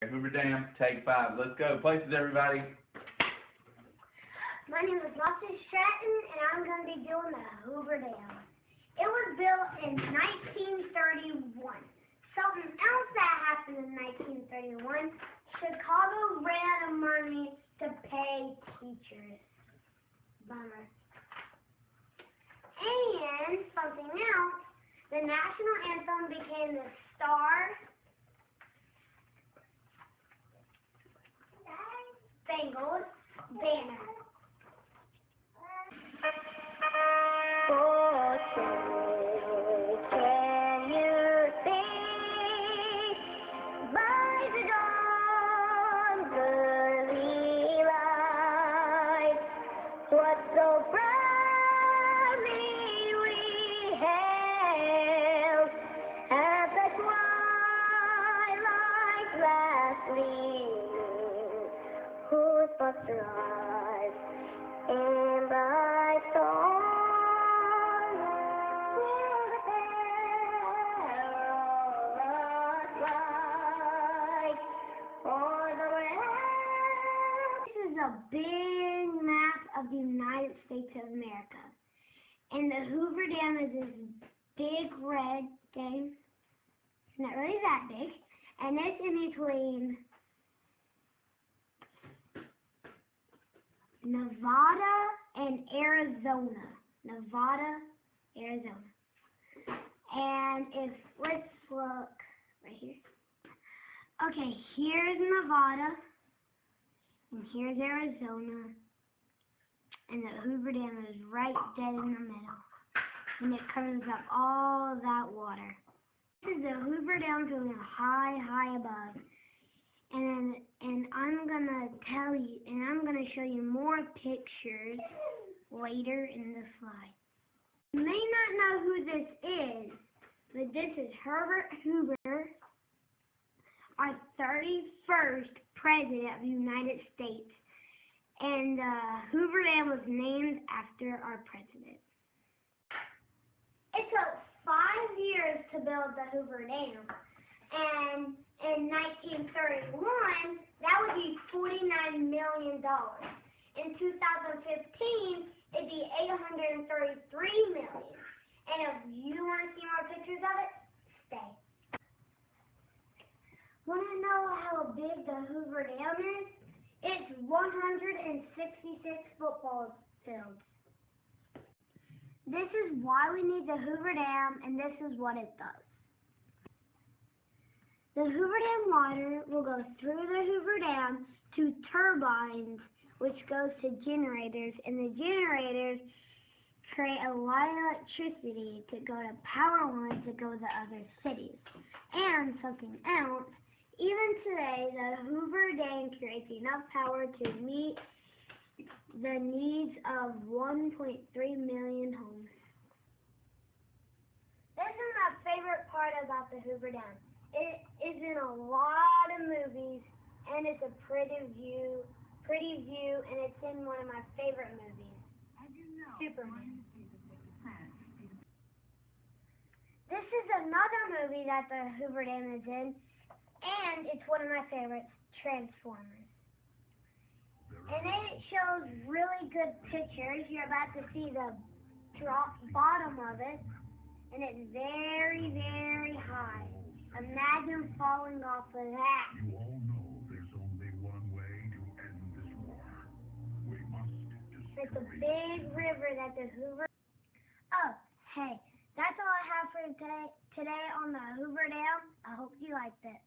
Hoover Dam, take 5. Let's go. Places, everybody. My name is Lawson and I'm going to be doing the Hoover Dam. It was built in 1931. Something else that happened in 1931, Chicago ran out of money to pay teachers. Bummer. And something else, the national anthem became the Star Spangled Banner. Oh, say, can you see by the dawn's early light what so proudly we hailed at the twilight's last gleam, whose footsteps and bright stars will the perilous light o'er the way. This is a big map of the United States of America. And the Hoover Dam is this big red thing. It's not really that big. And it's in between Nevada and Arizona. Nevada, Arizona. And let's look right here. Okay, here's Nevada, and here's Arizona, and the Hoover Dam is right dead in the middle, and it covers up all of that water. This is the Hoover Dam going high above. And I'm gonna tell you, and I'm gonna show you more pictures later in the slide. You may not know who this is, but this is Herbert Hoover, our 31st President of the United States. And Hoover Dam was named after our president. It took 5 years to build the Hoover Dam. And in 1931, that would be $49 million. In 2015, it'd be $833 million. And if you want to see more pictures of it, stay. Want to know how big the Hoover Dam is? It's 166 football fields. This is why we need the Hoover Dam, and this is what it does. The Hoover Dam water will go through the Hoover Dam to turbines, which goes to generators, and the generators create a lot of electricity to go to power lines that go to other cities. And something else, even today, the Hoover Dam creates enough power to meet the needs of 1.3 million homes. This is my favorite part about the Hoover Dam. It is in a lot of movies, and it's a pretty view, and it's in one of my favorite movies, Superman. This is another movie that the Hoover Dam is in, and it's one of my favorites, Transformers. And it shows really good pictures. You're about to see the bottom of it, and it's very, very high. Imagine falling off of that. You all know there's only one way to end this war. We must destroy It's a big river that the Hoover... Oh, hey, that's all I have for today on the Hoover Dam. I hope you liked it.